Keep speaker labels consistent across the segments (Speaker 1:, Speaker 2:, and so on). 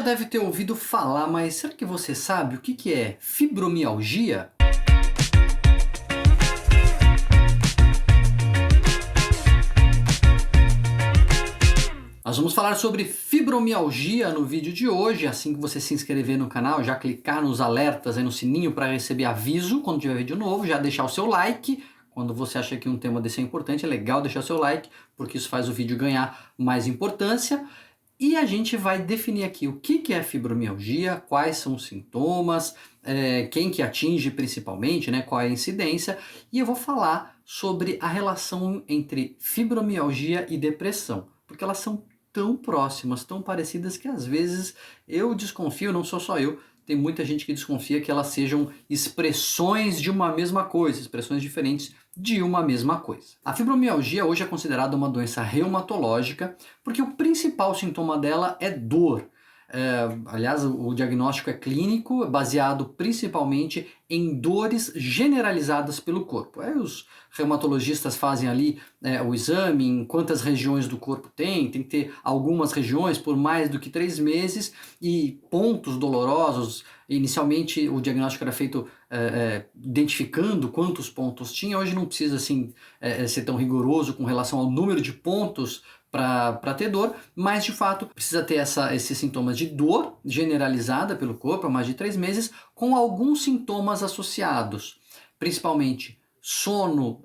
Speaker 1: já deve ter ouvido falar, mas será que você sabe o que é fibromialgia? Nós vamos falar sobre fibromialgia no vídeo de hoje. Assim que você se inscrever no canal, já clicar nos alertas aí no sininho para receber aviso quando tiver vídeo novo, já deixar o seu like. Quando você acha que um tema desse é importante, é legal deixar seu like, porque isso faz o vídeo ganhar mais importância. E a gente vai definir aqui o que é fibromialgia, quais são os sintomas, quem que atinge principalmente, né, qual é a incidência, e eu vou falar sobre a relação entre fibromialgia e depressão, porque elas são tão próximas, tão parecidas que às vezes eu desconfio, não sou só eu, tem muita gente que desconfia que elas sejam expressões de uma mesma coisa, expressões diferentes de uma mesma coisa. A fibromialgia hoje é considerada uma doença reumatológica porque o principal sintoma dela é dor. Aliás, o diagnóstico é clínico, baseado principalmente em dores generalizadas pelo corpo. Aí os reumatologistas fazem ali o exame em quantas regiões do corpo tem que ter algumas regiões por mais do que 3 meses e pontos dolorosos. Inicialmente o diagnóstico era feito identificando quantos pontos tinha, hoje não precisa assim, ser tão rigoroso com relação ao número de pontos para ter dor, mas de fato precisa ter esses sintomas de dor generalizada pelo corpo há mais de 3 meses, com alguns sintomas associados, principalmente sono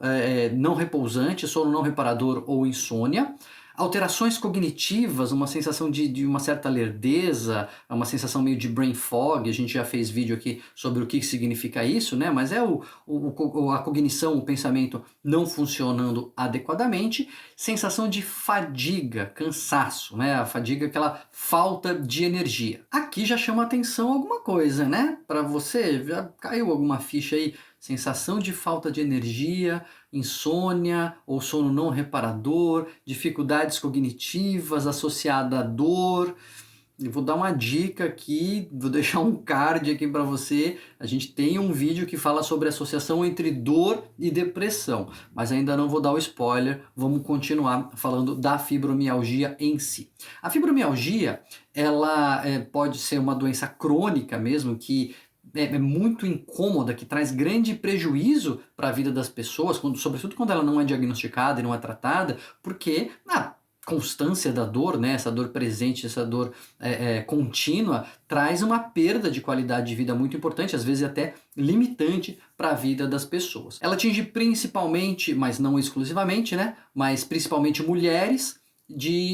Speaker 1: não repousante, sono não reparador ou insônia, alterações cognitivas, uma sensação de uma certa lerdeza, uma sensação meio de brain fog. A gente já fez vídeo aqui sobre o que significa isso, né? Mas é a cognição, o pensamento não funcionando adequadamente, sensação de fadiga, cansaço, né? A fadiga é aquela falta de energia. Aqui já chama atenção alguma coisa, né? Para você, já caiu alguma ficha aí? Sensação de falta de energia, insônia ou sono não reparador, dificuldades cognitivas associadas à dor. Eu vou dar uma dica aqui, vou deixar um card aqui para você. A gente tem um vídeo que fala sobre a associação entre dor e depressão, mas ainda não vou dar o spoiler, vamos continuar falando da fibromialgia em si. A fibromialgia, ela pode ser uma doença crônica mesmo, que é muito incômoda, que traz grande prejuízo para a vida das pessoas, sobretudo quando ela não é diagnosticada e não é tratada, porque a constância da dor, né, essa dor presente, essa dor contínua, traz uma perda de qualidade de vida muito importante, às vezes até limitante para a vida das pessoas. Ela atinge principalmente, mas não exclusivamente, né, mas principalmente mulheres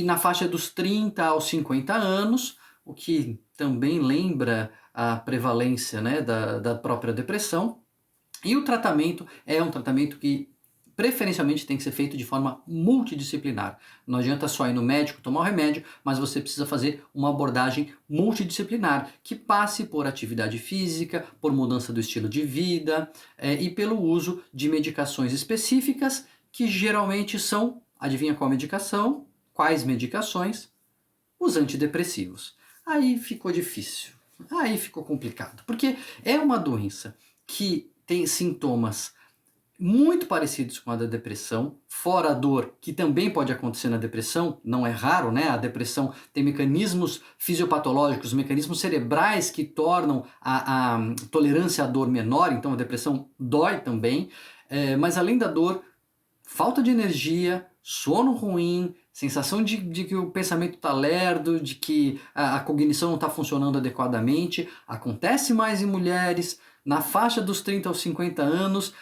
Speaker 1: na faixa dos 30 aos 50 anos, o que também lembra a prevalência, né, da própria depressão. E o tratamento é um tratamento que preferencialmente tem que ser feito de forma multidisciplinar. Não adianta só ir no médico tomar o remédio, mas você precisa fazer uma abordagem multidisciplinar que passe por atividade física, por mudança do estilo de vida e pelo uso de medicações específicas, que geralmente são, adivinha qual medicação? Quais medicações? Os antidepressivos. Aí ficou difícil, aí ficou complicado, porque é uma doença que tem sintomas muito parecidos com a da depressão, fora a dor, que também pode acontecer na depressão, não é raro, né? A depressão tem mecanismos fisiopatológicos, mecanismos cerebrais que tornam a tolerância à dor menor, então a depressão dói também, mas além da dor, falta de energia, sono ruim, sensação de que o pensamento está lerdo, de que a cognição não está funcionando adequadamente, acontece mais em mulheres, na faixa dos 30 aos 50 anos.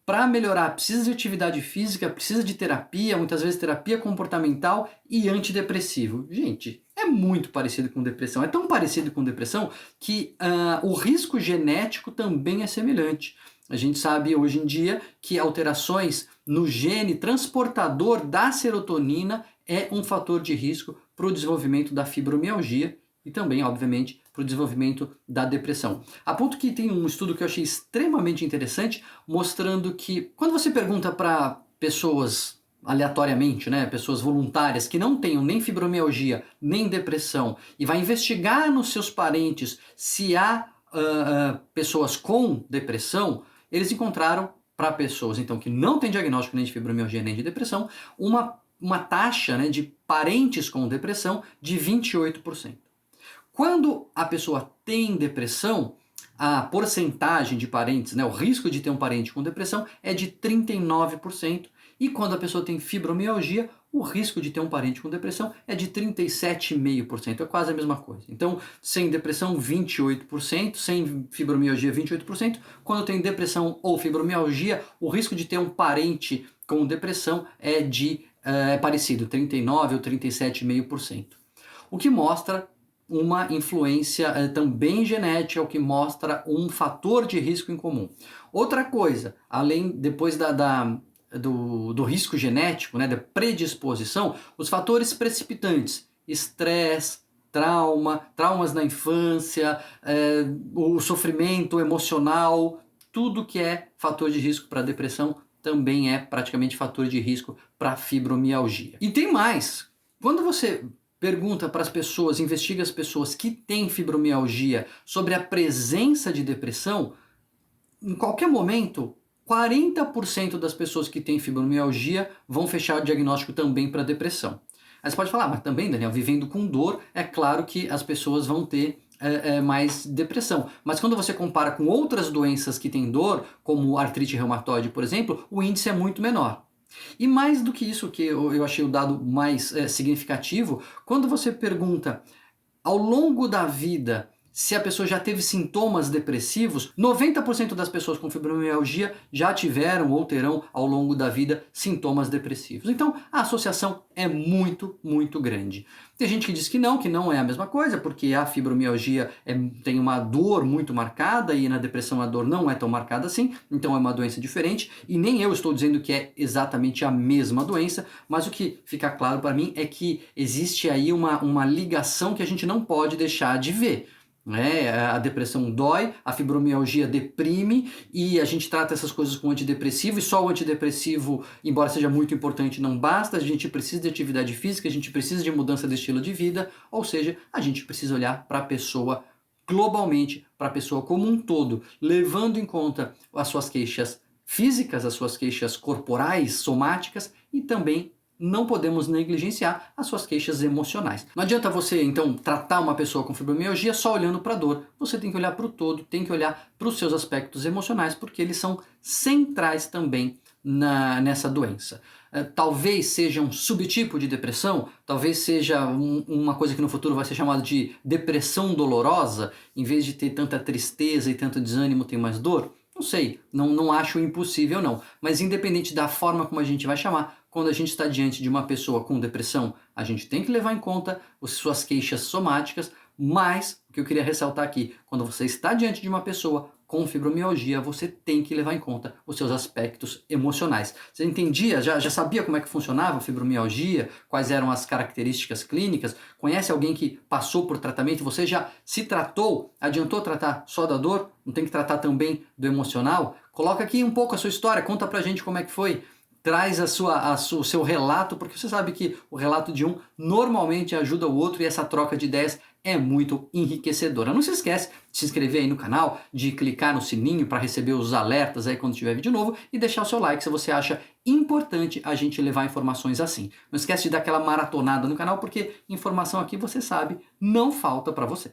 Speaker 1: Para melhorar, precisa de atividade física, precisa de terapia, muitas vezes terapia comportamental e antidepressivo. Gente, é muito parecido com depressão. É tão parecido com depressão que o risco genético também é semelhante. A gente sabe hoje em dia que alterações no gene transportador da serotonina é um fator de risco para o desenvolvimento da fibromialgia e também, obviamente, para o desenvolvimento da depressão. A ponto que tem um estudo que eu achei extremamente interessante, mostrando que quando você pergunta para pessoas aleatoriamente, né, pessoas voluntárias que não tenham nem fibromialgia nem depressão, e vai investigar nos seus parentes se há pessoas com depressão, eles encontraram, para pessoas então que não têm diagnóstico nem de fibromialgia nem de depressão, uma taxa, né, de parentes com depressão de 28%. Quando a pessoa tem depressão, a porcentagem de parentes, né, o risco de ter um parente com depressão é de 39%, e quando a pessoa tem fibromialgia, o risco de ter um parente com depressão é de 37,5%, é quase a mesma coisa. Então, sem depressão, 28%, sem fibromialgia, 28%. Quando tem depressão ou fibromialgia, o risco de ter um parente com depressão é parecido, 39 ou 37,5%. O que mostra uma influência também genética, o que mostra um fator de risco em comum. Outra coisa, depois do risco genético, né, da predisposição, os fatores precipitantes, estresse, traumas na infância, o sofrimento emocional, tudo que é fator de risco para depressão também é praticamente fator de risco para fibromialgia. E tem mais, quando você pergunta para as pessoas, investiga as pessoas que têm fibromialgia sobre a presença de depressão, em qualquer momento, 40% das pessoas que têm fibromialgia vão fechar o diagnóstico também para depressão. Aí você pode falar, mas também, Daniel, vivendo com dor, é claro que as pessoas vão ter mais depressão. Mas quando você compara com outras doenças que têm dor, como artrite reumatoide, por exemplo, o índice é muito menor. E mais do que isso, que eu achei o dado mais significativo, quando você pergunta ao longo da vida se a pessoa já teve sintomas depressivos, 90% das pessoas com fibromialgia já tiveram ou terão ao longo da vida sintomas depressivos. Então a associação é muito, muito grande. Tem gente que diz que não é a mesma coisa, porque a fibromialgia tem uma dor muito marcada e na depressão a dor não é tão marcada assim, então é uma doença diferente, e nem eu estou dizendo que é exatamente a mesma doença, mas o que fica claro para mim é que existe aí uma ligação que a gente não pode deixar de ver. A depressão dói, a fibromialgia deprime e a gente trata essas coisas com antidepressivo, e só o antidepressivo, embora seja muito importante, não basta. A gente precisa de atividade física, a gente precisa de mudança de estilo de vida, ou seja, a gente precisa olhar para a pessoa globalmente, para a pessoa como um todo, levando em conta as suas queixas físicas, as suas queixas corporais, somáticas, e também não podemos negligenciar as suas queixas emocionais. Não adianta você, então, tratar uma pessoa com fibromialgia só olhando para a dor. Você tem que olhar para o todo, tem que olhar para os seus aspectos emocionais, porque eles são centrais também nessa doença. Talvez seja um subtipo de depressão, talvez seja uma coisa que no futuro vai ser chamada de depressão dolorosa, em vez de ter tanta tristeza e tanto desânimo, tem mais dor. Não sei, não acho impossível não, mas independente da forma como a gente vai chamar, quando a gente está diante de uma pessoa com depressão, a gente tem que levar em conta as suas queixas somáticas, mas o que eu queria ressaltar aqui, quando você está diante de uma pessoa com fibromialgia, você tem que levar em conta os seus aspectos emocionais. Você entendia, já sabia como é que funcionava a fibromialgia, quais eram as características clínicas? Conhece alguém que passou por tratamento? Você já se tratou? Adiantou tratar só da dor? Não tem que tratar também do emocional? Coloca aqui um pouco a sua história, conta pra gente como é que foi. Traz o seu relato, porque você sabe que o relato de um normalmente ajuda o outro, e essa troca de ideias é muito enriquecedora. Não se esquece de se inscrever aí no canal, de clicar no sininho para receber os alertas aí quando tiver vídeo novo, e deixar o seu like se você acha importante a gente levar informações assim. Não esquece de dar aquela maratonada no canal, porque informação aqui, você sabe, não falta para você.